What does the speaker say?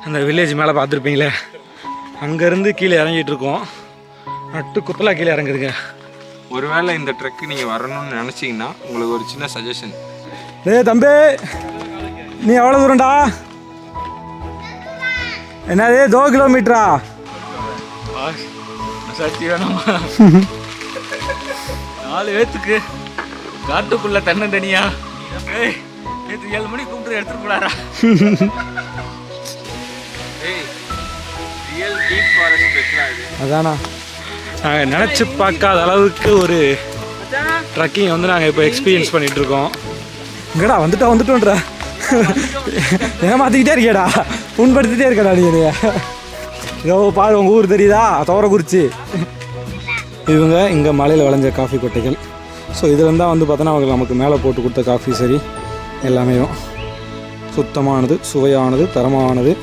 அந்த வில்லேஜ் மேலே பார்த்துருப்பீங்களே, அங்கேருந்து கீழே இறங்கிட்டு இருக்கோம். நட்டு குத்தலா கீழே இறங்குதுங்க. ஒருவேளை இந்த ட்ரெக்கு நீங்கள் வரணும்னு நினச்சிங்கன்னா உங்களுக்கு ஒரு சின்ன சஜஷன். தம்பி, நீ எவ்வளோ தூரம்டா? என்னது 2 கிலோமீட்டரா? சக்தி வேணாமா? 4 பேத்துக்கு காட்டுக்குள்ள தனியா நேற்று 7 மணிக்கு கூப்பிட்டு எடுத்துட்டு போடாரா? அதானா, நாங்கள் நினச்சி பார்க்காத அளவுக்கு ஒரு ட்ரக்கிங் வந்து நாங்கள் இப்போ எக்ஸ்பீரியன்ஸ் பண்ணிகிட்டு இருக்கோம். இங்கடா வந்துட்டோன்ற ஏமாற்றிக்கிட்டே இருக்கேடா, புண்படுத்திட்டே இருக்கடா நீ. இதோ பாரு, உங்கள் ஊர் தெரியுதா? தோரக்குறிச்சி. இவங்க இங்கே மலையில் விளைஞ்ச காஃபி கொட்டைகள். ஸோ இதில் தான் வந்து பார்த்தோன்னா அவங்க நமக்கு மேலே போட்டு கொடுத்த காஃபி சரி எல்லாமே சுத்தமானது, சுவையானது, தரமானது.